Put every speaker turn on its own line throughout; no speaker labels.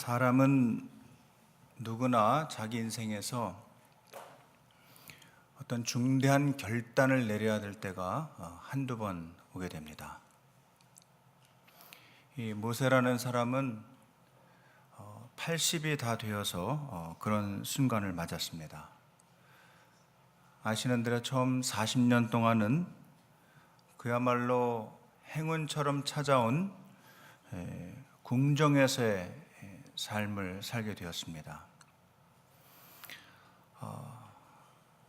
사람은 누구나 자기 인생에서 어떤 중대한 결단을 내려야 될 때가 한두 번 오게 됩니다. 이 모세라는 사람은 80이 다 되어서 그런 순간을 맞았습니다. 아시는 대로 처음 40년 동안은 그야말로 행운처럼 찾아온 궁정에서의 삶을 살게 되었습니다.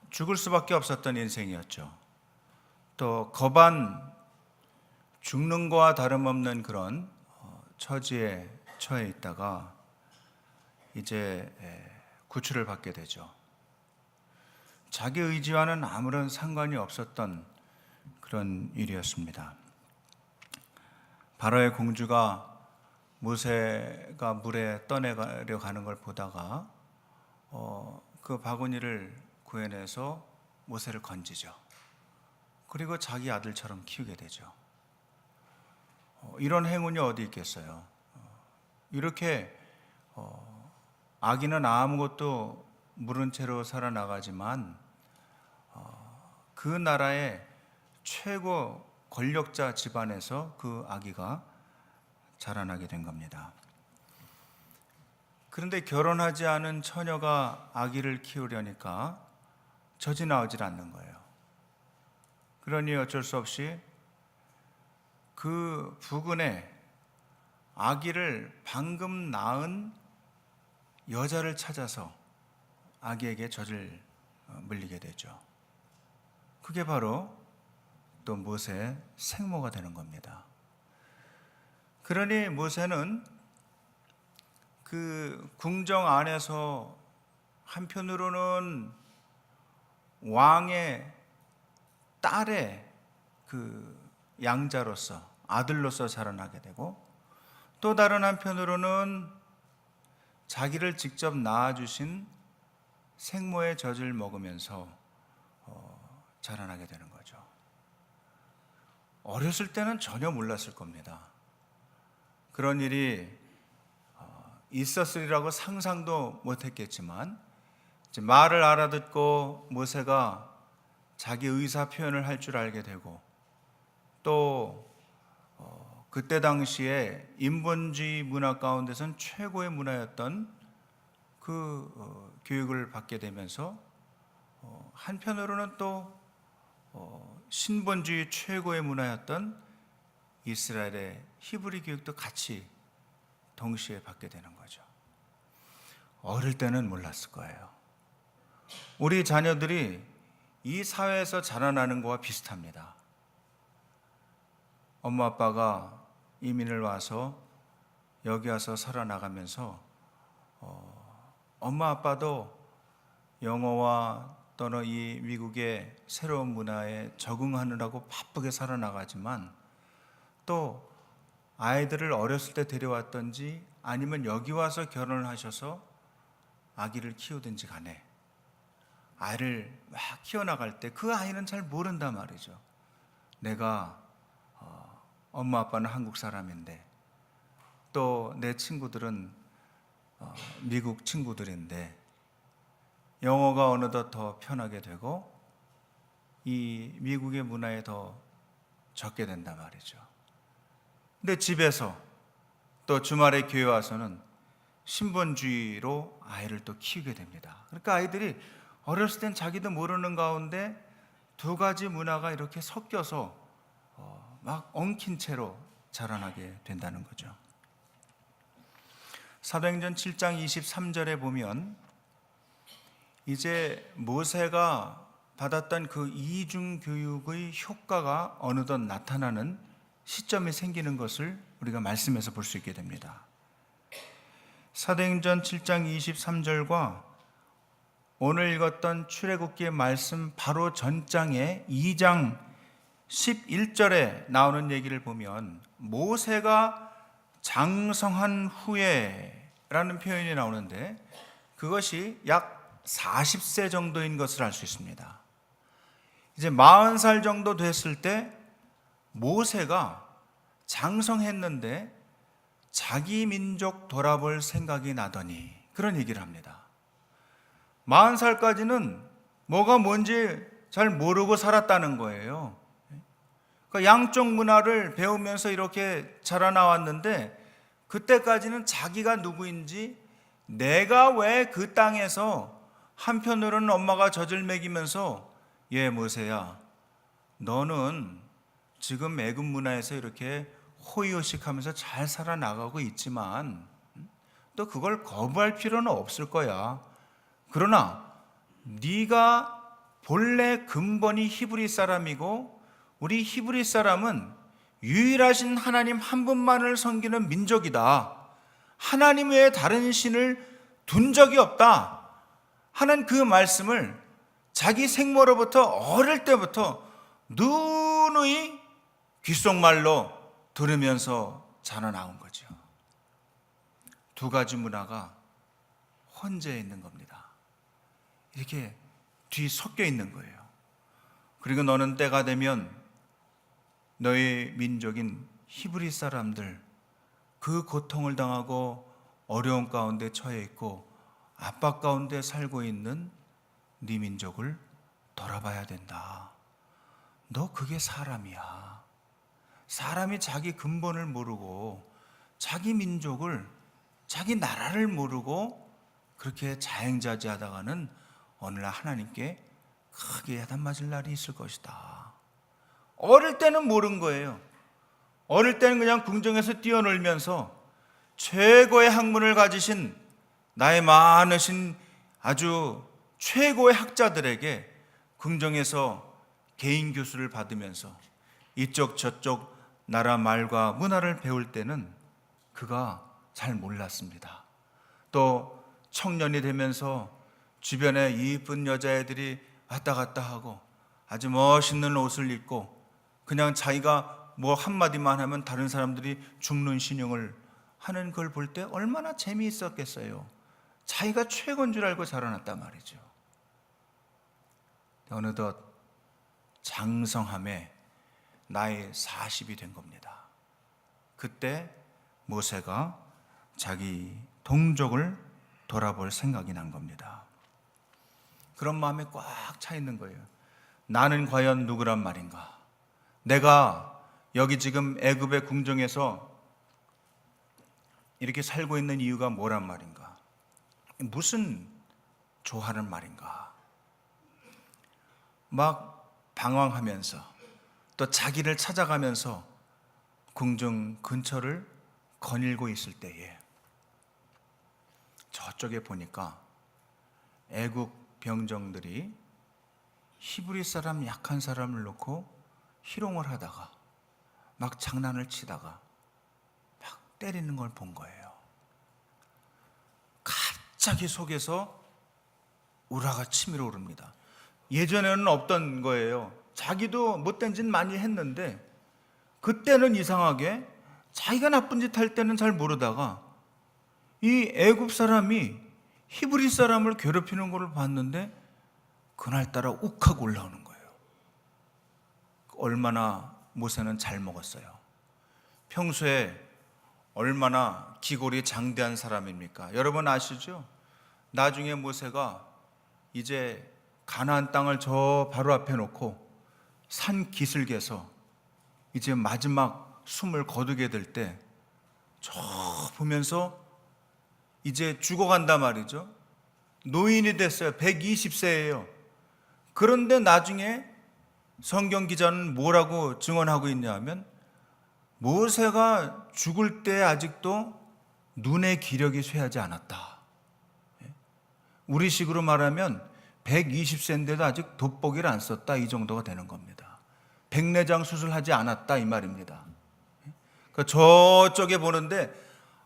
죽을 수밖에 없었던 인생이었죠. 또 거반 죽는 거와 다름없는 그런 처지에 처해 있다가 이제 구출을 받게 되죠. 자기 의지와는 아무런 상관이 없었던 그런 일이었습니다. 바로의 공주가 모세가 물에 떠내려 가는 걸 보다가 그 바구니를 구해내서 모세를 건지죠. 그리고 자기 아들처럼 키우게 되죠. 이런 행운이 어디 있겠어요? 이렇게 아기는 아무것도 물은 채로 살아나가지만 그 나라의 최고 권력자 집안에서 그 아기가 자라나게 된 겁니다. 그런데 결혼하지 않은 처녀가 아기를 키우려니까 젖이 나오질 않는 거예요. 그러니 어쩔 수 없이 그 부근에 아기를 방금 낳은 여자를 찾아서 아기에게 젖을 물리게 되죠. 그게 바로 또 모세의 생모가 되는 겁니다. 그러니 모세는 그 궁정 안에서 한편으로는 왕의 딸의 그 양자로서 아들로서 자라나게 되고, 또 다른 한편으로는 자기를 직접 낳아주신 생모의 젖을 먹으면서 자라나게 되는 거죠. 어렸을 때는 전혀 몰랐을 겁니다. 그런 일이 있었으리라고 상상도 못했겠지만, 말을 알아듣고 모세가 자기 의사 표현을 할 줄 알게 되고, 또 그때 당시에 인본주의 문화 가운데선 최고의 문화였던 그 교육을 받게 되면서 한편으로는 또 신본주의 최고의 문화였던 이스라엘의 히브리 교육도 같이 동시에 받게 되는 거죠. 어릴 때는 몰랐을 거예요. 우리 자녀들이 이 사회에서 자라나는 거와 비슷합니다. 엄마 아빠가 이민을 와서 여기 와서 살아나가면서 엄마 아빠도 영어와 또는 이 미국의 새로운 문화에 적응하느라고 바쁘게 살아나가지만, 또 아이들을 어렸을 때 데려왔든지 아니면 여기 와서 결혼을 하셔서 아기를 키우든지 간에 아이를 막 키워나갈 때 그 아이는 잘 모른단 말이죠. 내가 엄마 아빠는 한국 사람인데 또 내 친구들은 미국 친구들인데 영어가 어느덧 더 편하게 되고 이 미국의 문화에 더 적게 된단 말이죠. 근데 집에서 또 주말에 교회 와서는 신본주의로 아이를 또 키우게 됩니다. 그러니까 아이들이 어렸을 땐 자기도 모르는 가운데 두 가지 문화가 이렇게 섞여서 막 엉킨 채로 자라나게 된다는 거죠. 사도행전 7장 23절에 보면 이제 모세가 받았던 그 이중 교육의 효과가 어느덧 나타나는 시점이 생기는 것을 우리가 말씀에서 볼 수 있게 됩니다. 사도행전 7장 23절과 오늘 읽었던 출애굽기의 말씀 바로 전장의 2장 11절에 나오는 얘기를 보면 모세가 장성한 후에 라는 표현이 나오는데, 그것이 약 40세 정도인 것을 알 수 있습니다. 이제 40살 정도 됐을 때 모세가 장성했는데 자기 민족 돌아볼 생각이 나더니, 그런 얘기를 합니다. 40살까지는 뭐가 뭔지 잘 모르고 살았다는 거예요. 그러니까 양쪽 문화를 배우면서 이렇게 자라나왔는데, 그때까지는 자기가 누구인지, 내가 왜 그 땅에서, 한편으로는 엄마가 젖을 먹이면서 얘 모세야, 너는 지금 애굽 문화에서 이렇게 호의호식하면서 잘 살아나가고 있지만 또 그걸 거부할 필요는 없을 거야. 그러나 네가 본래 근본이 히브리 사람이고, 우리 히브리 사람은 유일하신 하나님 한 분만을 섬기는 민족이다. 하나님 외에 다른 신을 둔 적이 없다 하는 그 말씀을 자기 생모로부터, 어릴 때부터 누누이 귓속말로 들으면서 자라나온 거죠. 두 가지 문화가 혼재해 있는 겁니다. 이렇게 뒤섞여 있는 거예요. 그리고 너는 때가 되면 너희 민족인 히브리 사람들, 그 고통을 당하고 어려운 가운데 처해 있고 압박 가운데 살고 있는 네 민족을 돌아봐야 된다. 너 그게 사람이야. 사람이 자기 근본을 모르고 자기 민족을, 자기 나라를 모르고 그렇게 자행자지하다가는 어느 날 하나님께 크게 야단 맞을 날이 있을 것이다. 어릴 때는 모른 거예요. 어릴 때는 그냥 궁정에서 뛰어놀면서 최고의 학문을 가지신, 나이 많으신 아주 최고의 학자들에게 궁정에서 개인 교수를 받으면서 이쪽 저쪽 나라 말과 문화를 배울 때는 그가 잘 몰랐습니다. 또 청년이 되면서 주변에 이쁜 여자애들이 왔다 갔다 하고 아주 멋있는 옷을 입고 그냥 자기가 뭐 한마디만 하면 다른 사람들이 죽는 신용을 하는 걸 볼 때 얼마나 재미있었겠어요. 자기가 최고인 줄 알고 자라났단 말이죠. 어느덧 장성함에 나이 40이 된 겁니다. 그때 모세가 자기 동족을 돌아볼 생각이 난 겁니다. 그런 마음에 꽉 차 있는 거예요. 나는 과연 누구란 말인가? 내가 여기 지금 애굽의 궁정에서 이렇게 살고 있는 이유가 뭐란 말인가? 무슨 조하는 말인가? 막 방황하면서 또 자기를 찾아가면서 궁정 근처를 거닐고 있을 때에 저쪽에 보니까 애국 병정들이 히브리 사람, 약한 사람을 놓고 희롱을 하다가 막 장난을 치다가 막 때리는 걸 본 거예요. 갑자기 속에서 우라가 치밀어 오릅니다. 예전에는 없던 거예요. 자기도 못된 짓 많이 했는데 그때는 이상하게 자기가 나쁜 짓 할 때는 잘 모르다가 이 애굽 사람이 히브리 사람을 괴롭히는 걸 봤는데 그날따라 욱하고 올라오는 거예요. 얼마나 모세는 잘 먹었어요. 평소에 얼마나 기골이 장대한 사람입니까? 여러분 아시죠? 나중에 모세가 이제 가나안 땅을 저 바로 앞에 놓고 산 기슭에서 이제 마지막 숨을 거두게 될 때 저 보면서 이제 죽어간단 말이죠. 노인이 됐어요. 120세예요. 그런데 나중에 성경 기자는 뭐라고 증언하고 있냐면 모세가 죽을 때 아직도 눈의 기력이 쇠하지 않았다. 우리식으로 말하면 120세인데도 아직 돋보기를 안 썼다, 이 정도가 되는 겁니다. 백내장 수술하지 않았다 이 말입니다. 그러니까 저쪽에 보는데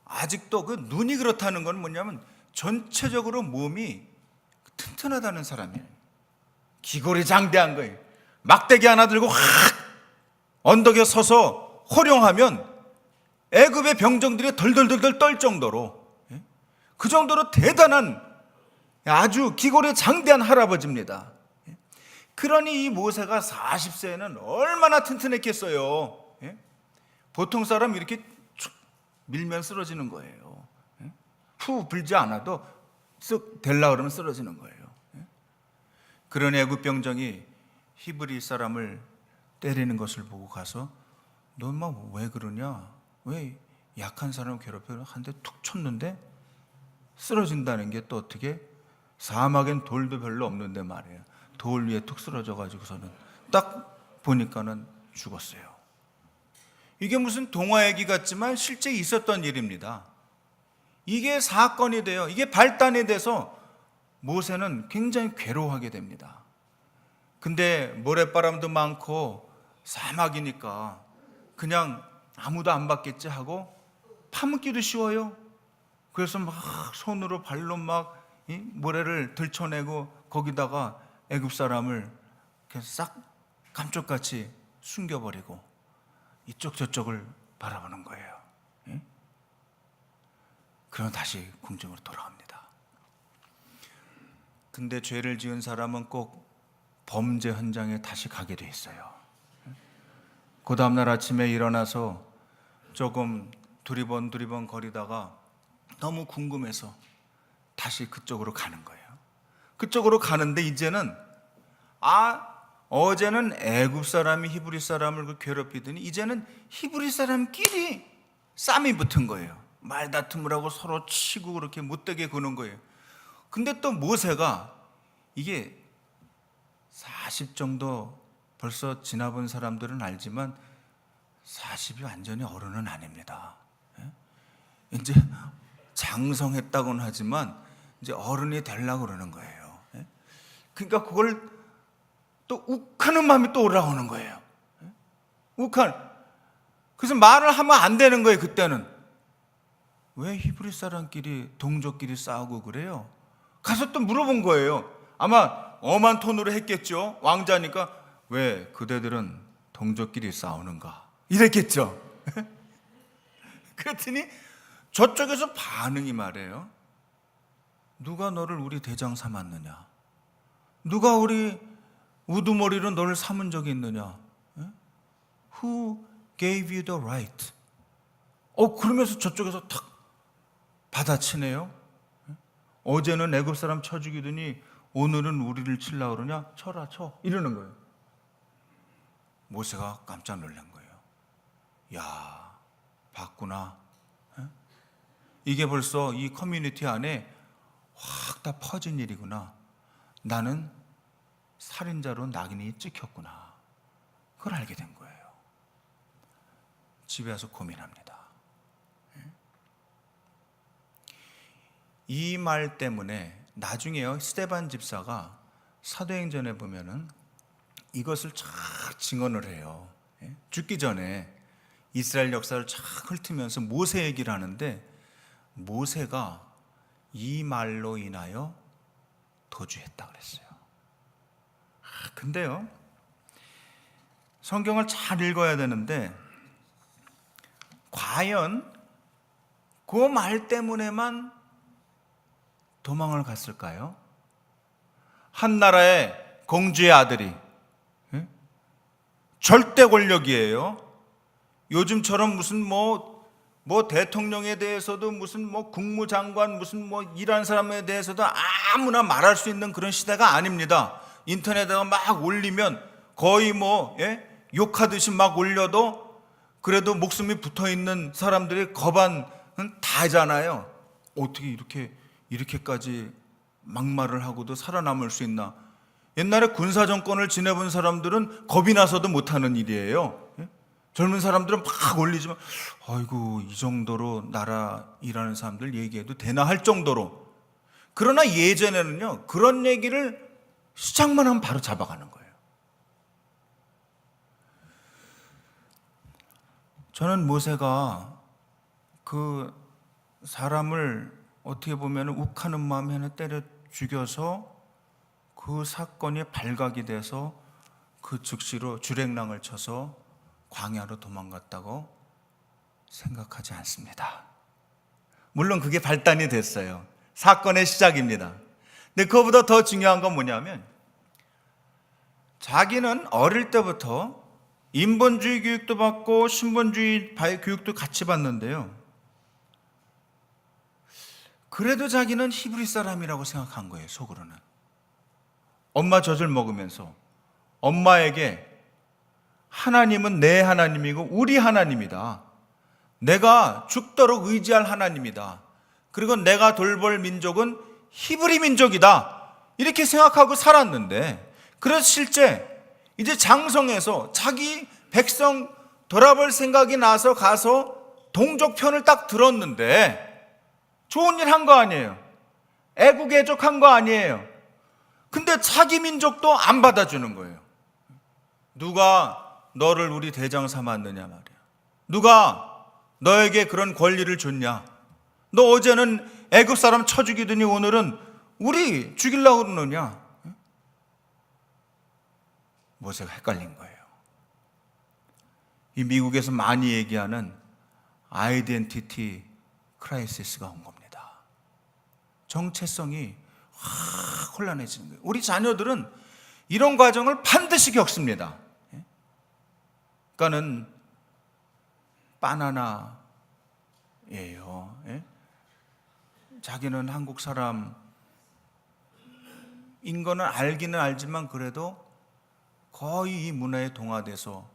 아직도 그 눈이 그렇다는 건 뭐냐면 전체적으로 몸이 튼튼하다는 사람이에요. 기골이 장대한 거예요. 막대기 하나 들고 확 언덕에 서서 호령하면 애굽의 병정들이 덜덜덜덜 떨 정도로, 그 정도로 대단한 아주 기골이 장대한 할아버지입니다. 그러니 이 모세가 40세에는 얼마나 튼튼했겠어요. 보통 사람 이렇게 밀면 쓰러지는 거예요. 후 불지 않아도 쓱 될라 그러면 쓰러지는 거예요. 그런 애굽 병정이 히브리 사람을 때리는 것을 보고 가서 너 막 왜 그러냐? 왜 약한 사람을 괴롭혀? 한 대 툭 쳤는데 쓰러진다는 게 또 어떻게? 사막엔 돌도 별로 없는데 말이에요. 돌 위에 툭 쓰러져 가지고서는 딱 보니까는 죽었어요. 이게 무슨 동화 얘기 같지만 실제 있었던 일입니다. 이게 사건이 돼요. 이게 발단이 돼서 모세는 굉장히 괴로워하게 됩니다. 근데 모래바람도 많고 사막이니까 그냥 아무도 안 받겠지 하고 파묻기도 쉬워요. 그래서 막 손으로 발로 막 모래를 들쳐내고 거기다가 애굽 사람을 싹 감쪽같이 숨겨버리고 이쪽 저쪽을 바라보는 거예요. 그럼 다시 궁정으로 돌아갑니다. 근데 죄를 지은 사람은 꼭 범죄 현장에 다시 가게 돼 있어요. 그 다음날 아침에 일어나서 조금 두리번 거리다가 너무 궁금해서 다시 그쪽으로 가는 거예요. 그쪽으로 가는데 이제는 어제는 애굽 사람이 히브리 사람을 괴롭히더니 이제는 히브리 사람끼리 쌈이 붙은 거예요. 말다툼을 하고 서로 치고 그렇게 못되게 구는 거예요. 근데 또 모세가 이게 40 정도 벌써 지나본 사람들은 알지만 40이 완전히 어른은 아닙니다. 이제 장성했다고는 하지만 이제 어른이 되려고 그러는 거예요. 그러니까 그걸 또 욱하는 마음이 또 올라오는 거예요. 그래서 말을 하면 안 되는 거예요. 그때는 왜 히브리 사람끼리 동족끼리 싸우고 그래요? 가서 또 물어본 거예요. 아마 엄한 톤으로 했겠죠. 왕자니까 왜 그대들은 동족끼리 싸우는가 이랬겠죠. 그랬더니 저쪽에서 반응이 말해요. 누가 너를 우리 대장 삼았느냐? 누가 우리 우두머리로 너를 삼은 적이 있느냐? Who gave you the right? 그러면서 저쪽에서 탁 받아치네요. 어제는 애굽 사람 쳐 죽이더니 오늘은 우리를 치려고 그러냐? 쳐라 쳐 이러는 거예요. 모세가 깜짝 놀란 거예요. 야, 봤구나. 이게 벌써 이 커뮤니티 안에 확 다 퍼진 일이구나. 나는 살인자로 낙인이 찍혔구나. 그걸 알게 된 거예요. 집에 와서 고민합니다. 이 말 때문에 나중에요 스데반 집사가 사도행전에 보면은 이것을 쫙 증언을 해요. 죽기 전에 이스라엘 역사를 쫙 훑으면서 모세 얘기를 하는데 모세가 이 말로 인하여 도주했다 그랬어요. 근데요 성경을 잘 읽어야 되는데 과연 그 말 때문에만 도망을 갔을까요? 한 나라의 공주의 아들이 절대 권력이에요. 요즘처럼 무슨 뭐 대통령에 대해서도 무슨 국무장관 무슨 일하는 사람에 대해서도 아무나 말할 수 있는 그런 시대가 아닙니다. 인터넷에다가 막 올리면 거의 욕하듯이 막 올려도 그래도 목숨이 붙어 있는 사람들이 거반은 다잖아요. 어떻게 이렇게까지 막말을 하고도 살아남을 수 있나? 옛날에 군사 정권을 지내본 사람들은 겁이 나서도 못하는 일이에요. 젊은 사람들은 막 올리지만 아이고 이 정도로 나라 일하는 사람들 얘기해도 되나 할 정도로. 그러나 예전에는요 그런 얘기를 시작만 하면 바로 잡아가는 거예요. 저는 모세가 그 사람을 어떻게 보면 욱하는 마음에 하나 때려 죽여서 그 사건이 발각이 돼서 그 즉시로 주랭랑을 쳐서 광야로 도망갔다고 생각하지 않습니다. 물론 그게 발단이 됐어요. 사건의 시작입니다. 근데 그거보다 더 중요한 건 뭐냐면 자기는 어릴 때부터 인본주의 교육도 받고 신본주의 교육도 같이 받는데요. 그래도 자기는 히브리 사람이라고 생각한 거예요, 속으로는. 엄마 젖을 먹으면서 엄마에게 하나님은 내 하나님이고 우리 하나님이다. 내가 죽도록 의지할 하나님이다. 그리고 내가 돌볼 민족은 히브리 민족이다. 이렇게 생각하고 살았는데, 그래서 실제 이제 장성에서 자기 백성 돌아볼 생각이 나서 가서 동족 편을 딱 들었는데 좋은 일 한 거 아니에요. 애국애족한 거 아니에요. 근데 자기 민족도 안 받아주는 거예요. 누가 너를 우리 대장 삼았느냐 말이야. 누가 너에게 그런 권리를 줬냐. 너 어제는 애국 사람 쳐 죽이더니 오늘은 우리 죽이려고 그러느냐. 모세가 헷갈린 거예요. 이 미국에서 많이 얘기하는 아이덴티티 크라이시스가 온 겁니다. 정체성이 확 혼란해지는 거예요. 우리 자녀들은 이런 과정을 반드시 겪습니다. 그러니까는 바나나예요. 자기는 한국 사람인 거는 알기는 알지만 그래도 거의 이 문화에 동화돼서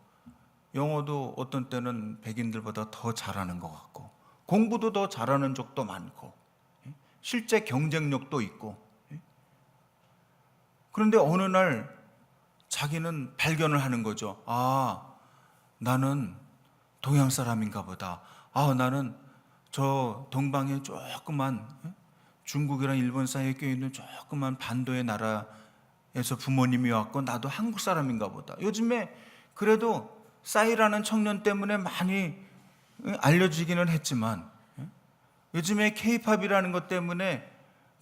영어도 어떤 때는 백인들보다 더 잘하는 것 같고 공부도 더 잘하는 적도 많고 실제 경쟁력도 있고, 그런데 어느 날 자기는 발견을 하는 거죠. 아, 나는 동양 사람인가 보다. 아, 나는 저 동방에 조그만 중국이랑 일본 사이에 껴있는 조그만 반도의 나라에서 부모님이 왔고 나도 한국 사람인가 보다. 요즘에 그래도 싸이라는 청년 때문에 많이 알려지기는 했지만 요즘에 K-팝이라는 것 때문에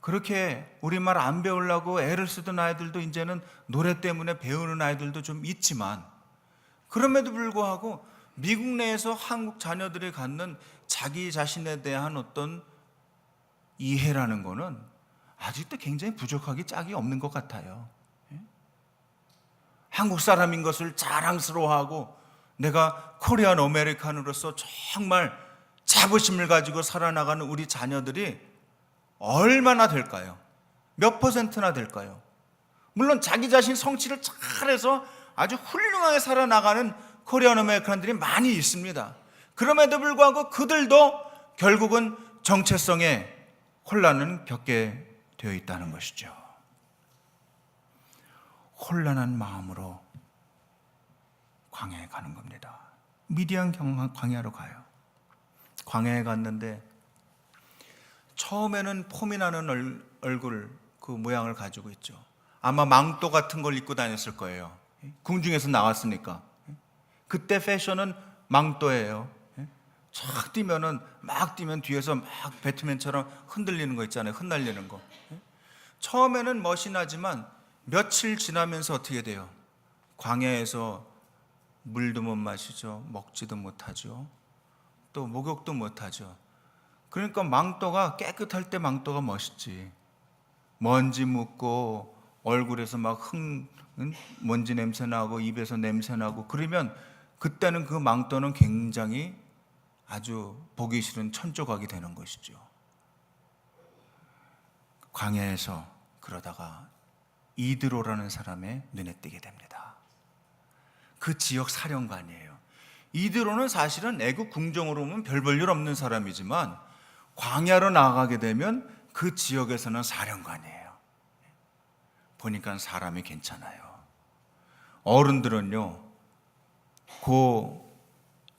그렇게 우리말 안 배우려고 애를 쓰던 아이들도 이제는 노래 때문에 배우는 아이들도 좀 있지만, 그럼에도 불구하고 미국 내에서 한국 자녀들이 갖는 자기 자신에 대한 어떤 이해라는 거는 아직도 굉장히 부족하기 짝이 없는 것 같아요. 한국 사람인 것을 자랑스러워하고 내가 코리안 아메리칸으로서 정말 자부심을 가지고 살아나가는 우리 자녀들이 얼마나 될까요? 몇 퍼센트나 될까요? 물론 자기 자신 성취를 잘해서 아주 훌륭하게 살아나가는 코리안 아메리칸들이 많이 있습니다. 그럼에도 불구하고 그들도 결국은 정체성의 혼란을 겪게 되어 있다는 것이죠. 혼란한 마음으로 광야에 가는 겁니다. 미디안 광야로 가요. 광야에 갔는데 처음에는 폼이 나는 얼굴 그 모양을 가지고 있죠. 아마 망토 같은 걸 입고 다녔을 거예요. 궁중에서 나왔으니까. 그때 패션은 망토예요. 쫙 뛰면은 막 뛰면 뒤에서 막 배트맨처럼 흔들리는 거 있잖아요. 흩날리는 거. 처음에는 멋이 나지만 며칠 지나면서 어떻게 돼요? 광야에서 물도 못 마시죠. 먹지도 못하죠. 또 목욕도 못하죠. 그러니까 망토가 깨끗할 때 망토가 멋있지. 먼지 묻고 얼굴에서 막 먼지 냄새 나고 입에서 냄새 나고 그러면 그때는 그 망토는 굉장히 아주 보기 싫은 천조각이 되는 것이죠. 광야에서 그러다가 이드로라는 사람의 눈에 띄게 됩니다. 그 지역 사령관이에요. 이드로는 사실은 애국 궁정으로 보면 별 볼 일 없는 사람이지만 광야로 나가게 되면 그 지역에서는 사령관이에요. 보니까 사람이 괜찮아요. 어른들은요, 그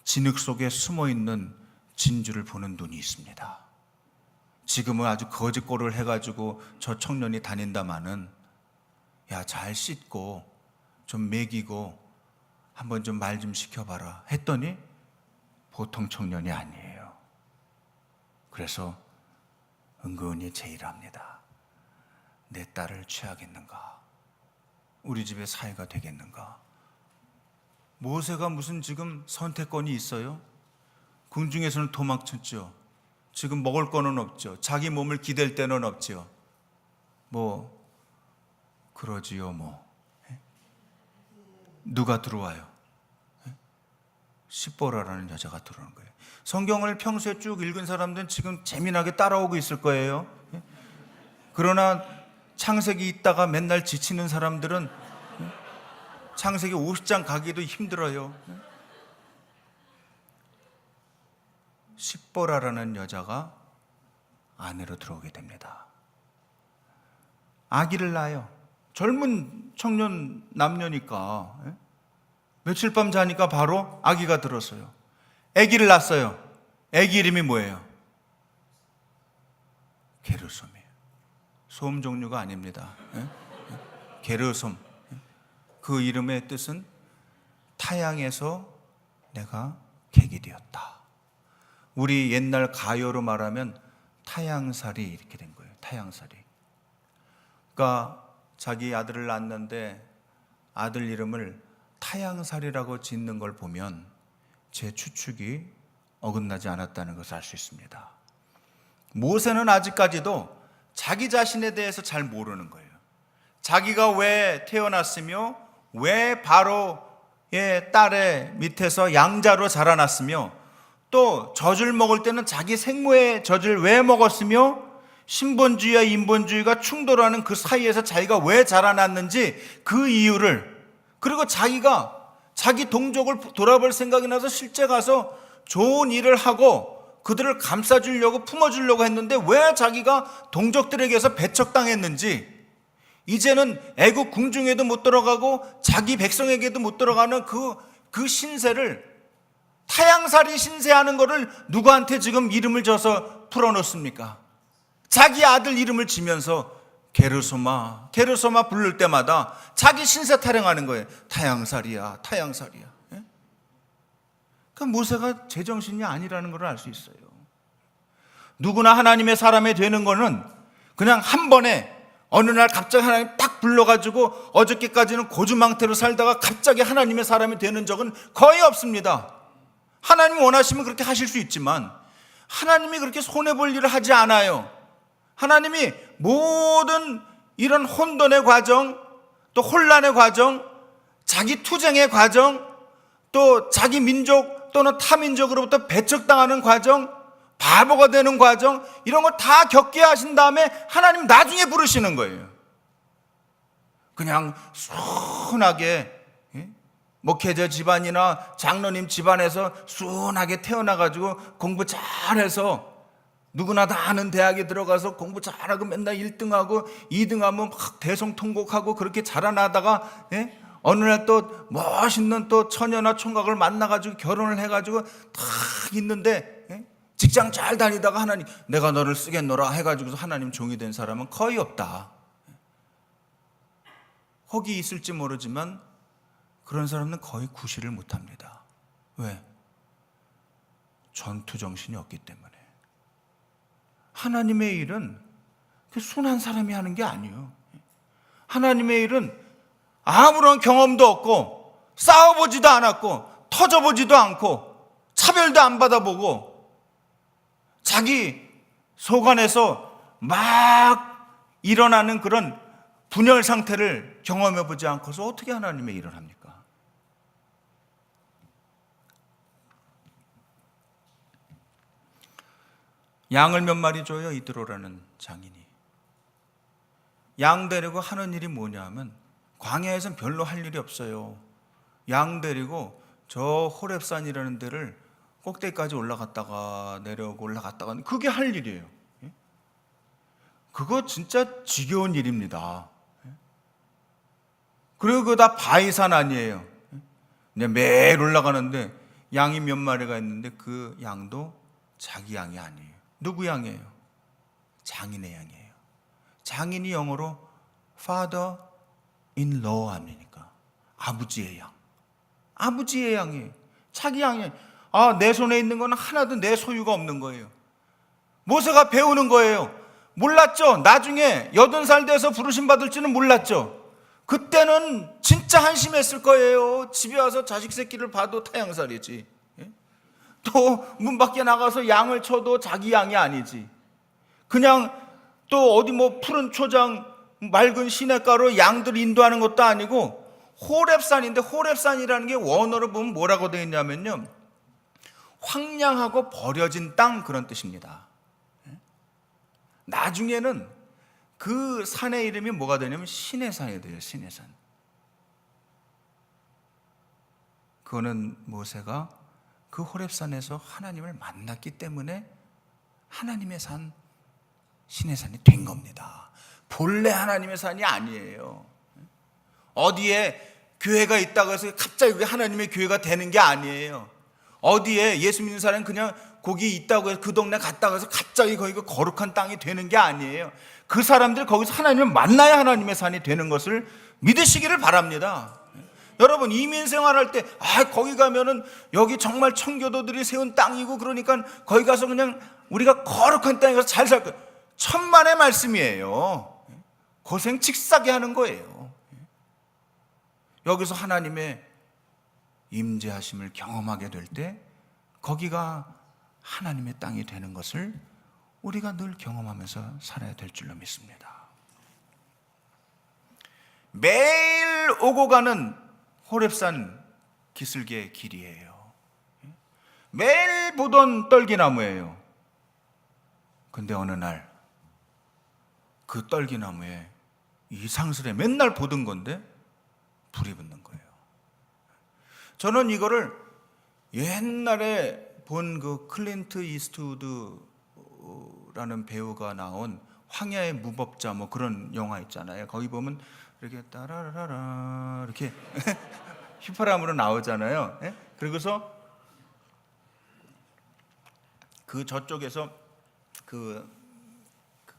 진흙 속에 숨어있는 진주를 보는 눈이 있습니다. 지금은 아주 거짓골을 해가지고 저 청년이 다닌다마는 야, 잘 씻고 좀 먹이고 한번 좀 말 좀 시켜봐라 했더니 보통 청년이 아니에요. 그래서 은근히 제의합니다. 내 딸을 취하겠는가? 우리 집의 사이가 되겠는가? 모세가 무슨 지금 선택권이 있어요? 궁중에서는 도망쳤죠. 지금 먹을 거는 없죠. 자기 몸을 기댈 데는 없죠. 뭐 그러지요 뭐. 누가 들어와요? 시보라라는 여자가 들어오는 거예요. 성경을 평소에 쭉 읽은 사람들은 지금 재미나게 따라오고 있을 거예요. 그러나 창세기 있다가 맨날 지치는 사람들은 창세기 50장 가기도 힘들어요. 십보라라는 여자가 아내로 들어오게 됩니다. 아기를 낳아요. 젊은 청년 남녀니까 며칠 밤 자니까 바로 아기가 들었어요. 아기를 낳았어요. 아기 이름이 뭐예요? 게르솜이에요. 솜 종류가 아닙니다. 게르솜. 그 이름의 뜻은 타양에서 내가 객이 되었다. 우리 옛날 가요로 말하면 타양살이 이렇게 된 거예요. 타양살이. 그러니까 자기 아들을 낳았는데 아들 이름을 타양살이라고 짓는 걸 보면 제 추측이 어긋나지 않았다는 것을 알 수 있습니다. 모세는 아직까지도 자기 자신에 대해서 잘 모르는 거예요. 자기가 왜 태어났으며 왜 바로의 딸의 밑에서 양자로 자라났으며 또 젖을 먹을 때는 자기 생모의 젖을 왜 먹었으며 신본주의와 인본주의가 충돌하는 그 사이에서 자기가 왜 자라났는지 그 이유를, 그리고 자기가 자기 동족을 돌아볼 생각이 나서 실제 가서 좋은 일을 하고 그들을 감싸주려고 품어주려고 했는데 왜 자기가 동족들에게서 배척당했는지, 이제는 애국 궁중에도 못 들어가고 자기 백성에게도 못 들어가는 그 신세를, 타양살이 신세하는 것을 누구한테 지금 이름을 줘서 풀어놓습니까? 자기 아들 이름을 지면서 게르소마 게르소마 부를 때마다 자기 신세 타령하는 거예요. 타양살이야, 타양살이야. 예? 그러니까 모세가 제정신이 아니라는 걸 알 수 있어요. 누구나 하나님의 사람이 되는 거는 그냥 한 번에 어느 날 갑자기 하나님 딱 불러가지고 어저께까지는 고주망태로 살다가 갑자기 하나님의 사람이 되는 적은 거의 없습니다. 하나님이 원하시면 그렇게 하실 수 있지만 하나님이 그렇게 손해볼 일을 하지 않아요. 하나님이 모든 이런 혼돈의 과정, 또 혼란의 과정, 자기 투쟁의 과정, 또 자기 민족 또는 타민족으로부터 배척당하는 과정, 바보가 되는 과정, 이런 걸 다 겪게 하신 다음에 하나님 나중에 부르시는 거예요. 그냥 순하게 목회자 집안이나 장로님 집안에서 순하게 태어나가지고 공부 잘해서 누구나 다 아는 대학에 들어가서 공부 잘하고 맨날 1등하고 2등하면 막 대성통곡하고 그렇게 자라나다가 어느 날 또 멋있는 또 처녀나 총각을 만나가지고 결혼을 해가지고 탁 있는데 직장 잘 다니다가 하나님 내가 너를 쓰겠노라 해가지고 하나님 종이 된 사람은 거의 없다. 혹이 있을지 모르지만 그런 사람은 거의 구실을 못합니다. 왜? 전투 정신이 없기 때문에. 하나님의 일은 순한 사람이 하는 게 아니에요. 하나님의 일은 아무런 경험도 없고 싸워보지도 않았고 터져보지도 않고 차별도 안 받아보고 자기 속 안에서 막 일어나는 그런 분열 상태를 경험해보지 않고서 어떻게 하나님의 일을 합니까? 양을 몇 마리 줘요, 이드로라는 장인이. 양 데리고 하는 일이 뭐냐 하면 광야에선 별로 할 일이 없어요. 양 데리고 저 호렙산이라는 데를 꼭대기까지 올라갔다가 내려오고 올라갔다가, 그게 할 일이에요. 그거 진짜 지겨운 일입니다. 그리고 그거 다 바위산 아니에요. 그냥 매일 올라가는데 양이 몇 마리가 있는데 그 양도 자기 양이 아니에요. 누구 양이에요? 장인의 양이에요. 장인이 영어로 father in law 합니까? 아버지의 양. 아버지의 양이에요. 자기 양이에요. 내 손에 있는 건 하나도 내 소유가 없는 거예요. 모세가 배우는 거예요. 몰랐죠. 나중에 80살 돼서 부르심 받을지는 몰랐죠. 그때는 진짜 한심했을 거예요. 집에 와서 자식 새끼를 봐도 타양살이지. 또 문 밖에 나가서 양을 쳐도 자기 양이 아니지. 그냥 또 어디 뭐 푸른 초장 맑은 시냇가로 양들 인도하는 것도 아니고 호렙산인데, 호렙산이라는 게 원어로 보면 뭐라고 되어 있냐면요, 황량하고 버려진 땅, 그런 뜻입니다. 나중에는 그 산의 이름이 뭐가 되냐면 신의 산이 돼요. 신의 산. 그거는 모세가 그 호렙산에서 하나님을 만났기 때문에 하나님의 산, 신의 산이 된 겁니다. 본래 하나님의 산이 아니에요. 어디에 교회가 있다고 해서 갑자기 그게 하나님의 교회가 되는 게 아니에요. 어디에 예수 믿는 사람은 그냥 거기 있다고 해서 그 동네 갔다고 해서 갑자기 거기가 거룩한 땅이 되는 게 아니에요. 그 사람들 거기서 하나님을 만나야 하나님의 산이 되는 것을 믿으시기를 바랍니다. 여러분, 이민 생활할 때 거기 가면은 여기 정말 청교도들이 세운 땅이고 그러니까 거기 가서 그냥 우리가 거룩한 땅에 가서 잘 살 거예요. 천만의 말씀이에요. 고생 칙싸게 하는 거예요. 여기서 하나님의 임재하심을 경험하게 될 때 거기가 하나님의 땅이 되는 것을 우리가 늘 경험하면서 살아야 될 줄로 믿습니다. 매일 오고 가는 호렙산 기슭의 길이에요. 매일 보던 떨기나무예요. 근데 어느 날 그 떨기나무에 이상스레 맨날 보던 건데 불이 붙는 거예요. 저는 이거를 옛날에 본 그 클린트 이스트우드라는 배우가 나온 황야의 무법자 뭐 그런 영화 있잖아요. 거기 보면 이렇게 따라라라 이렇게 휘파람으로 나오잖아요. 그리고서 그 저쪽에서 그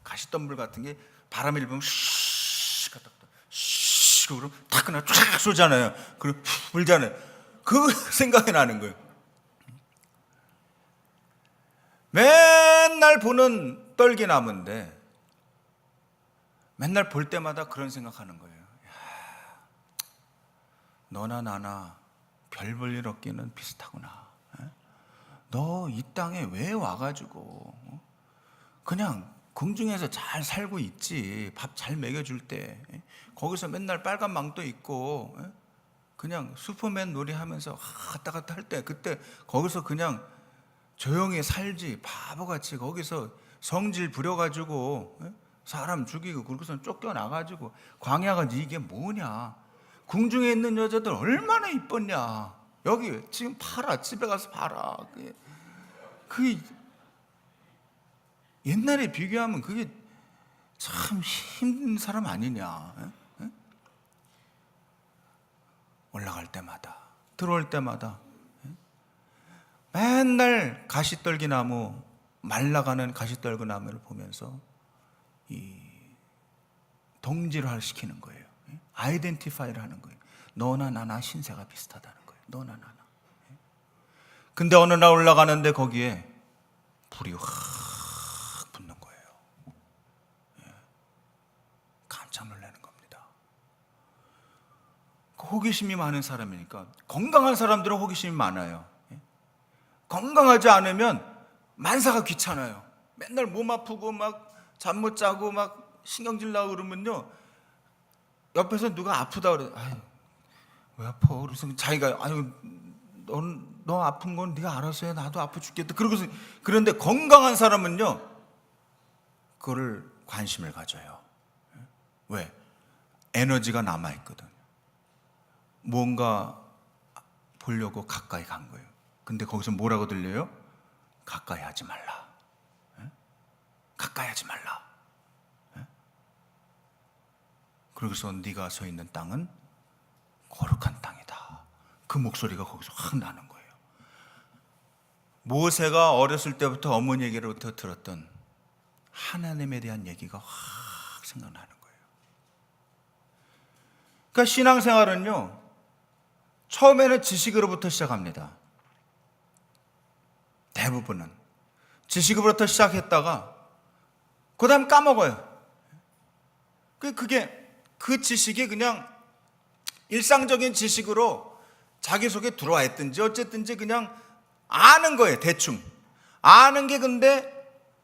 가시덤불 같은 게 바람이 일으면 쉬 갔다 그럼 탁 그냥 쫙 쏘잖아요. 그리고 불잖아요. 그 생각이 나는 거예요. 맨날 보는 떨기나무인데 맨날 볼 때마다 그런 생각하는 거예요. 너나 나나 별 볼 일 없기는 비슷하구나. 너 이 땅에 왜 와가지고 그냥 궁중에서 잘 살고 있지. 밥 잘 먹여줄 때 거기서 맨날 빨간 망토 입고 그냥 슈퍼맨 놀이하면서 갔다 갔다 할 때 그때 거기서 그냥 조용히 살지. 바보같이 거기서 성질 부려가지고 사람 죽이고 그러고서 쫓겨나가지고 광야가 이게 뭐냐. 궁중에 있는 여자들 얼마나 이뻤냐. 여기 지금 팔아. 집에 가서 팔아. 그게 옛날에 비교하면 그게 참 힘든 사람 아니냐. 올라갈 때마다 들어올 때마다 맨날 가시떨기나무, 말라가는 가시떨기나무를 보면서 이 동질화 시키는 거예요. 아이덴티파이를 하는 거예요. 너나 나나 신세가 비슷하다는 거예요. 너나 나나. 근데 어느 날 올라가는데 거기에 불이 확 붙는 거예요. 깜짝 놀라는 겁니다. 호기심이 많은 사람이니까. 건강한 사람들은 호기심이 많아요. 건강하지 않으면 만사가 귀찮아요. 맨날 몸 아프고 막 잠 못 자고 막 신경질 나고 그러면요, 옆에서 누가 아프다 그래. 아유, 왜 아파? 그래서 자기가 아유, 너 아픈 건 네가 알아서 해. 나도 아파 죽겠다. 그러고서 그런데 건강한 사람은요, 그거를 관심을 가져요. 왜? 에너지가 남아 있거든. 뭔가 보려고 가까이 간 거예요. 근데 거기서 뭐라고 들려요? 가까이 하지 말라. 가까이 하지 말라. 그러고서 네가 서 있는 땅은 거룩한 땅이다. 그 목소리가 거기서 확 나는 거예요. 모세가 어렸을 때부터 어머니에게로부터 들었던 하나님에 대한 얘기가 확 생각나는 거예요. 그러니까 신앙생활은요, 처음에는 지식으로부터 시작합니다. 대부분은 지식으로부터 시작했다가 그 다음 까먹어요. 그 지식이 그냥 일상적인 지식으로 자기 속에 들어와 있든지 어쨌든지 그냥 아는 거예요. 대충 아는 게, 근데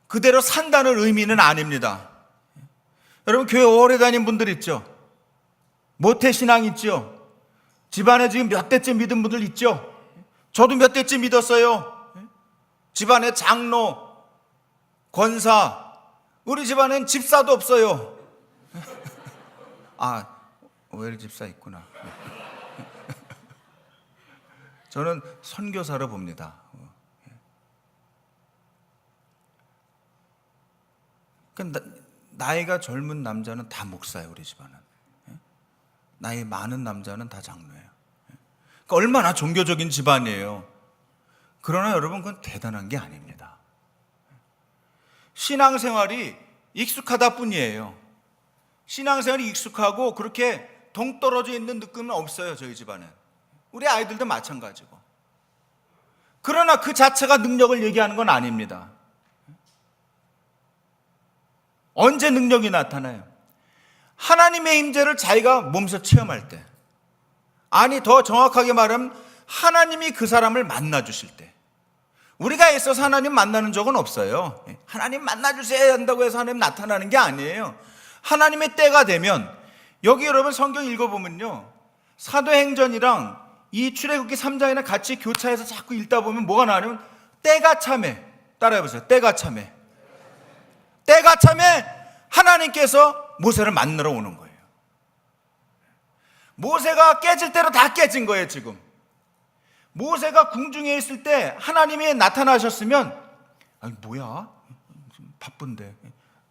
그대로 산다는 의미는 아닙니다. 여러분, 교회 오래 다닌 분들 있죠? 모태신앙 있죠? 집안에 지금 몇 대째 믿은 분들 있죠? 저도 몇 대째 믿었어요. 집안에 장로, 권사, 우리 집안엔 집사도 없어요. 아, 오해리 집사 있구나. 저는 선교사로 봅니다. 그러니까 나이가 젊은 남자는 다 목사예요, 우리 집안은. 나이 많은 남자는 다 장로예요. 그러니까 얼마나 종교적인 집안이에요. 그러나 여러분, 그건 대단한 게 아닙니다. 신앙생활이 익숙하다 뿐이에요. 신앙생활이 익숙하고 그렇게 동떨어져 있는 느낌은 없어요, 저희 집안은. 우리 아이들도 마찬가지고. 그러나 그 자체가 능력을 얘기하는 건 아닙니다. 언제 능력이 나타나요? 하나님의 임재를 자기가 몸소 체험할 때, 아니 더 정확하게 말하면 하나님이 그 사람을 만나 주실 때. 우리가 애써서 하나님 만나는 적은 없어요. 하나님 만나 주셔야 한다고 해서 하나님 나타나는 게 아니에요. 하나님의 때가 되면, 여기 여러분 성경 읽어보면요, 사도행전이랑 이 출애굽기 3장이랑 같이 교차해서 자꾸 읽다 보면 뭐가 나냐면 때가 참에, 따라해보세요. 때가 참에. 때가 참에 하나님께서 모세를 만나러 오는 거예요. 모세가 깨질 대로 다 깨진 거예요. 지금 모세가 궁중에 있을 때 하나님이 나타나셨으면, 아니 뭐야, 바쁜데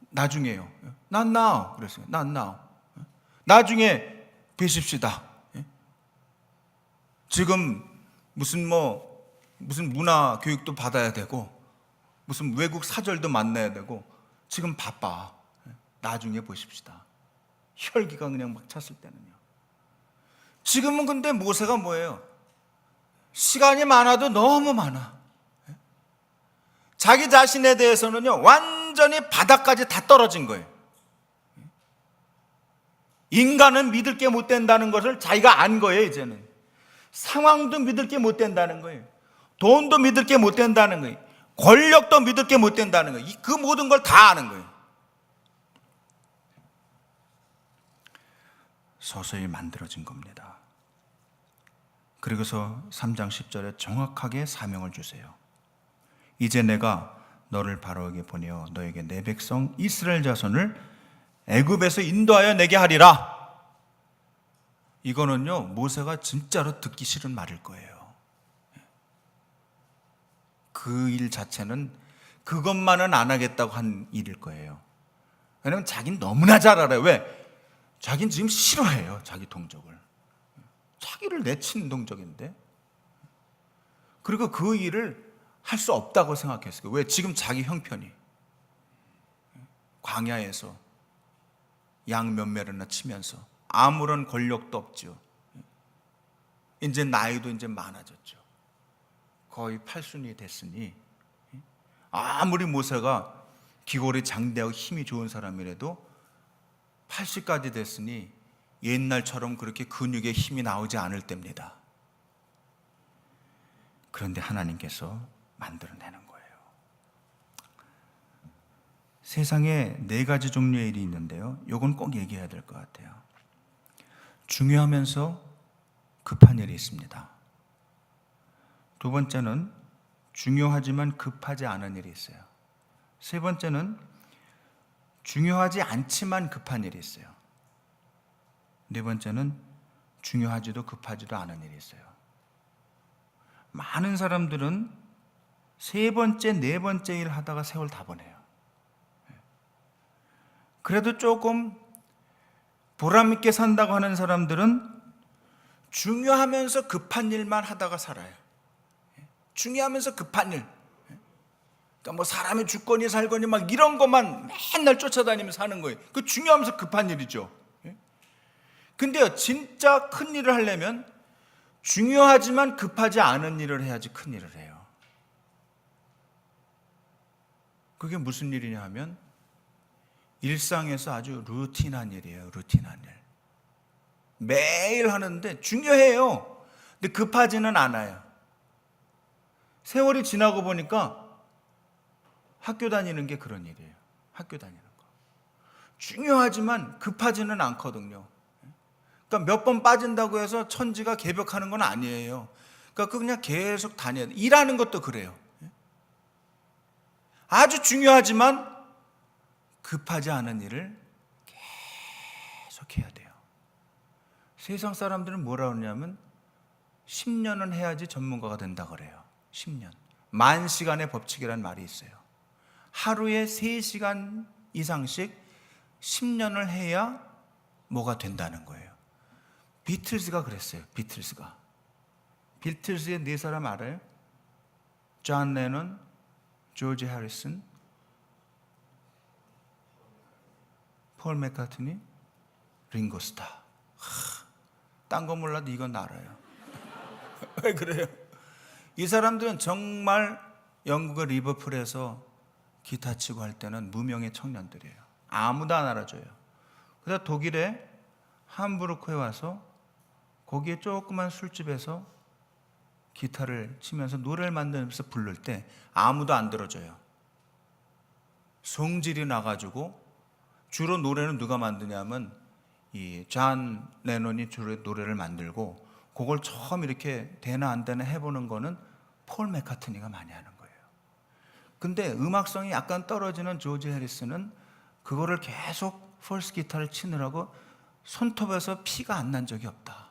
나중에요. 난 나오 그랬어요. 난 나오, 나중에 뵈십시다. 지금 무슨 문화 교육도 받아야 되고 무슨 외국 사절도 만나야 되고 지금 바빠. 나중에 보십시다. 혈기가 그냥 막 찼을 때는요. 지금은 근데 모세가 뭐예요? 시간이 많아도 너무 많아. 자기 자신에 대해서는요, 완전히 바닥까지 다 떨어진 거예요. 인간은 믿을 게 못 된다는 것을 자기가 안 거예요. 이제는 상황도 믿을 게 못 된다는 거예요. 돈도 믿을 게 못 된다는 거예요. 권력도 믿을 게 못 된다는 거예요. 그 모든 걸 다 아는 거예요. 서서히 만들어진 겁니다. 그리고서 3장 10절에 정확하게 사명을 주세요. 이제 내가 너를 바로에게 보내어 너에게 내 백성 이스라엘 자손을 애굽에서 인도하여 내게 하리라. 이거는요, 모세가 진짜로 듣기 싫은 말일 거예요. 그 일 자체는 그것만은 안 하겠다고 한 일일 거예요. 왜냐하면 자기는 너무나 잘 알아요. 왜? 자기는 지금 싫어해요, 자기 동족을. 자기를 내친 동족인데. 그리고 그 일을 할 수 없다고 생각했어요. 왜? 지금 자기 형편이 광야에서 양 몇 마리나 치면서 아무런 권력도 없죠. 이제 나이도 이제 많아졌죠. 거의 팔순이 됐으니 아무리 모세가 기골이 장대하고 힘이 좋은 사람이라도 80까지 됐으니 옛날처럼 그렇게 근육에 힘이 나오지 않을 때입니다. 그런데 하나님께서 만들어내는 거예요. 세상에 4가지 종류의 일이 있는데요, 이건 꼭 얘기해야 될 것 같아요. 중요하면서 급한 일이 있습니다. 두 번째는 중요하지만 급하지 않은 일이 있어요. 세 번째는 중요하지 않지만 급한 일이 있어요. 네 번째는 중요하지도 급하지도 않은 일이 있어요. 많은 사람들은 세 번째, 네 번째 일 하다가 세월 다 보내요. 그래도 조금 보람 있게 산다고 하는 사람들은 중요하면서 급한 일만 하다가 살아요. 중요하면서 급한 일. 그러니까 뭐 사람의 주거니 살거니 막 이런 것만 맨날 쫓아다니면서 사는 거예요. 그 중요하면서 급한 일이죠. 근데요, 진짜 큰 일을 하려면 중요하지만 급하지 않은 일을 해야지 큰 일을 해요. 그게 무슨 일이냐 하면 일상에서 아주 루틴한 일이에요. 루틴한 일. 매일 하는데 중요해요. 근데 급하지는 않아요. 세월이 지나고 보니까 학교 다니는 게 그런 일이에요. 학교 다니는 거. 중요하지만 급하지는 않거든요. 그러니까 몇 번 빠진다고 해서 천지가 개벽하는 건 아니에요. 그러니까 그냥 계속 다녀야 돼. 일하는 것도 그래요. 아주 중요하지만 급하지 않은 일을 계속 해야 돼요. 세상 사람들은 뭐라 그러냐면 10년은 해야지 전문가가 된다 그래요. 10년. 10,000시간의 법칙이라는 말이 있어요. 하루에 3시간 이상씩 10년을 해야 뭐가 된다는 거예요. 비틀즈가 그랬어요. 비틀즈의 4사람 알아요? 존 레논, 조지 해리슨, 폴 맥카트니, 링고 스타. 딴 거 몰라도 이건 알아요. 왜 그래요? 이 사람들은 정말 영국의 리버풀에서 기타 치고 할 때는 무명의 청년들이에요. 아무도 안 알아줘요. 그래서 독일의 함부르크에 와서 거기에 조그만 술집에서 기타를 치면서 노래를 만들면서 부를 때 아무도 안 들어줘요. 성질이 나가지고 주로 노래는 누가 만드냐면 이 존 레논이 주로 노래를 만들고 그걸 처음 이렇게 되나 안 되나 해보는 거는 폴 맥카트니가 많이 하는 거예요. 근데 음악성이 약간 떨어지는 조지 해리스는 그거를 계속 폴스 기타를 치느라고 손톱에서 피가 안 난 적이 없다.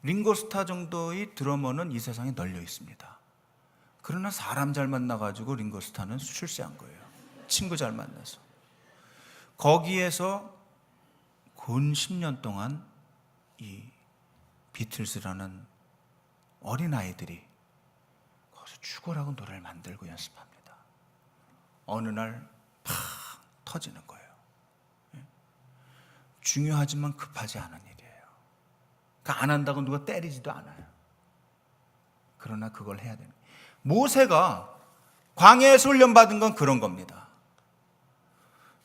링고스타 정도의 드러머는 이 세상에 널려 있습니다. 그러나 사람 잘 만나가지고 링고스타는 출세한 거예요. 친구 잘 만나서. 거기에서 근 10년 동안 이 비틀즈라는 어린아이들이 거기서 죽어라고 노래를 만들고 연습합니다. 어느 날 팍 터지는 거예요. 중요하지만 급하지 않은 일이에요. 안 한다고 누가 때리지도 않아요. 그러나 그걸 해야 되는. 모세가 광야에서 훈련받은 건 그런 겁니다.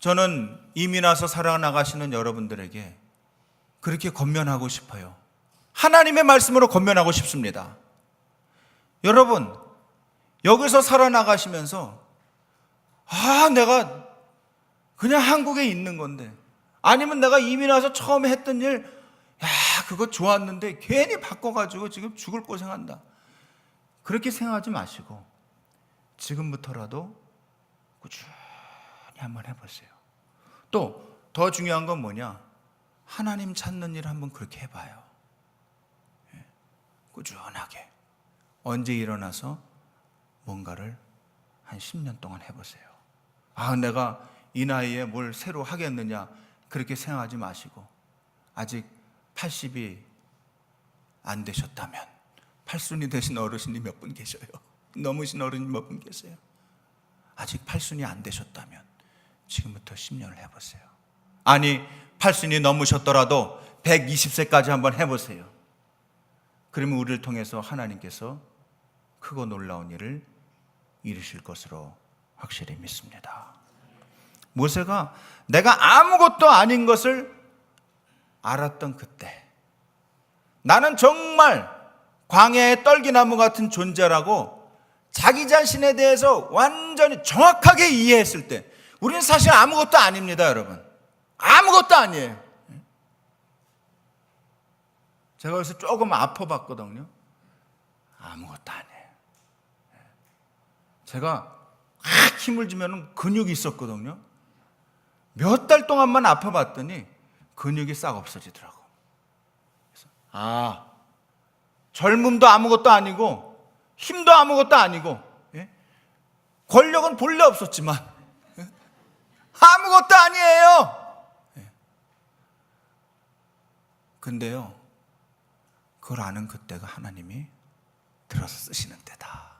저는 이민 와서 살아나가시는 여러분들에게 그렇게 권면하고 싶어요. 하나님의 말씀으로 권면하고 싶습니다. 여러분, 여기서 살아나가시면서 내가 그냥 한국에 있는 건데, 아니면 내가 이민 와서 처음에 했던 일 그거 좋았는데 괜히 바꿔가지고 지금 죽을 고생한다. 그렇게 생각하지 마시고 지금부터라도 꾸준히 한번 해보세요. 또 더 중요한 건 뭐냐? 하나님 찾는 일 한번 그렇게 해봐요. 꾸준하게 언제 일어나서 뭔가를 한 10년 동안 해보세요. 내가 이 나이에 뭘 새로 하겠느냐 그렇게 생각하지 마시고, 아직 80이 안 되셨다면, 8순이 되신 어르신이 몇 분 계셔요. 넘으신 어른이 몇 분 계세요. 아직 8순이 안 되셨다면 지금부터 10년을 해보세요. 아니 8순이 넘으셨더라도 120세까지 한번 해보세요. 그러면 우리를 통해서 하나님께서 크고 놀라운 일을 이루실 것으로 확실히 믿습니다. 모세가 내가 아무것도 아닌 것을 알았던 그때, 나는 정말 광야의 떨기나무 같은 존재라고 자기 자신에 대해서 완전히 정확하게 이해했을 때, 우리는 사실 아무것도 아닙니다, 여러분. 아무것도 아니에요. 제가 여기서 조금 아파봤거든요. 아무것도 아니에요. 제가 힘을 주면 근육이 있었거든요. 몇 달 동안만 아파봤더니 근육이 싹 없어지더라고. 그래서 젊음도 아무것도 아니고 힘도 아무것도 아니고, 권력은 본래 없었지만 아무것도 아니에요. 근데요, 그걸 아는 그때가 하나님이 들어서 쓰시는 때다.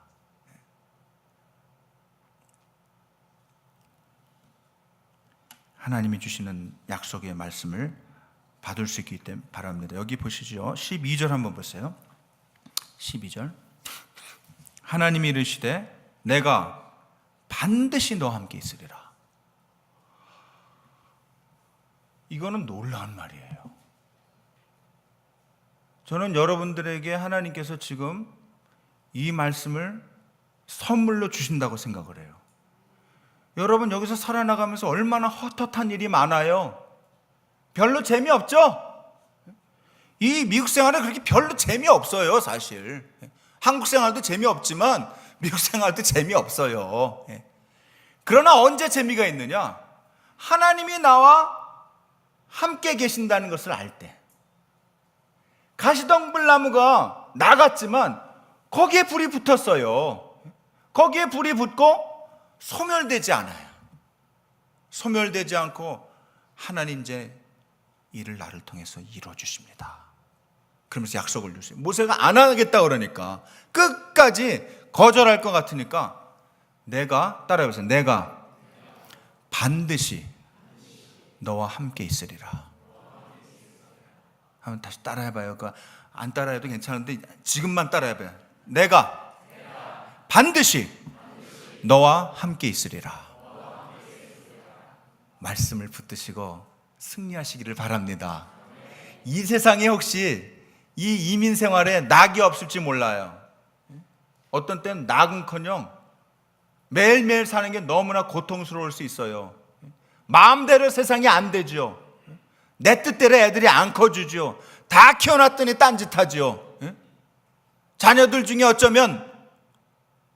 하나님이 주시는 약속의 말씀을 받을 수 있기 때문에 바랍니다. 여기 보시죠. 12절 한번 보세요. 12절. 하나님이 이르시되 내가 반드시 너와 함께 있으리라. 이거는 놀라운 말이에요. 저는 여러분들에게 하나님께서 지금 이 말씀을 선물로 주신다고 생각을 해요. 여러분, 여기서 살아나가면서 얼마나 헛헛한 일이 많아요. 별로 재미없죠? 이 미국 생활은 그렇게 별로 재미없어요, 사실. 한국 생활도 재미없지만 미국 생활도 재미없어요. 그러나 언제 재미가 있느냐? 하나님이 나와 함께 계신다는 것을 알 때, 가시덤불나무가 나갔지만 거기에 불이 붙었어요. 거기에 불이 붙고 소멸되지 않아요. 소멸되지 않고 하나님 이제 일을 나를 통해서 이루어주십니다. 그러면서 약속을 주세요. 모세가 안 하겠다 그러니까, 끝까지 거절할 것 같으니까, 내가, 따라해보세요. 내가 반드시 너와 함께 있으리라. 한번 다시 따라해봐요. 그러니까 안 따라해도 괜찮은데 지금만 따라해봐요. 내가 반드시 너와 함께 있으리라. 말씀을 붙드시고 승리하시기를 바랍니다. 이 세상에 혹시 이 이민 생활에 낙이 없을지 몰라요. 어떤 때는 낙은커녕 매일매일 사는 게 너무나 고통스러울 수 있어요. 마음대로 세상이 안 되죠. 내 뜻대로 애들이 안 커주죠. 다 키워놨더니 딴짓하죠. 자녀들 중에 어쩌면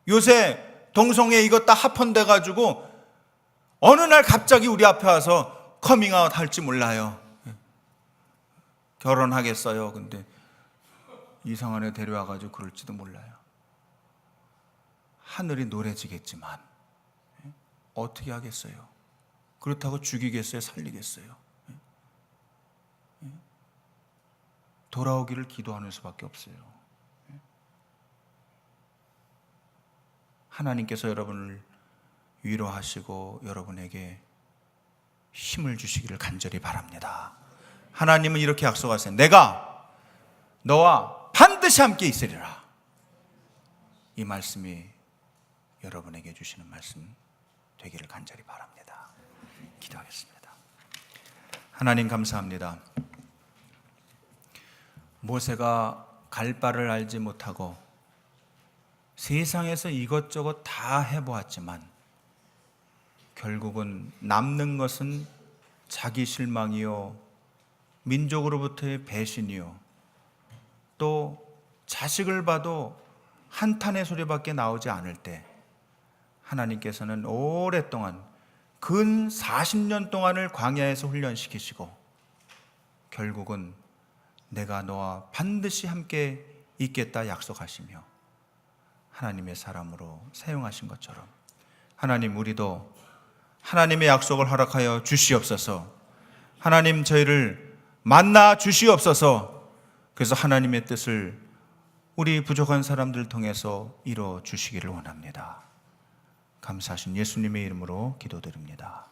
요새 동성애 이것 다 합헌돼가지고 어느 날 갑자기 우리 앞에 와서 커밍아웃 할지 몰라요. 결혼하겠어요. 근데 이상한 애 데려와가지고 그럴지도 몰라요. 하늘이 노래지겠지만 어떻게 하겠어요? 그렇다고 죽이겠어요? 살리겠어요? 돌아오기를 기도하는 수밖에 없어요. 하나님께서 여러분을 위로하시고 여러분에게 힘을 주시기를 간절히 바랍니다. 하나님은 이렇게 약속하세요. 내가 너와 반드시 함께 있으리라. 이 말씀이 여러분에게 주시는 말씀 되기를 간절히 바랍니다. 기도하겠습니다. 하나님 감사합니다. 모세가 갈 바를 알지 못하고 세상에서 이것저것 다 해보았지만 결국은 남는 것은 자기 실망이요, 민족으로부터의 배신이요, 또 자식을 봐도 한탄의 소리밖에 나오지 않을 때 하나님께서는 오랫동안 근 40년 동안을 광야에서 훈련시키시고 결국은 내가 너와 반드시 함께 있겠다 약속하시며 하나님의 사람으로 사용하신 것처럼 하나님, 우리도 하나님의 약속을 허락하여 주시옵소서. 하나님, 저희를 만나 주시옵소서. 그래서 하나님의 뜻을 우리 부족한 사람들 통해서 이루어 주시기를 원합니다. 감사하신 예수님의 이름으로 기도드립니다.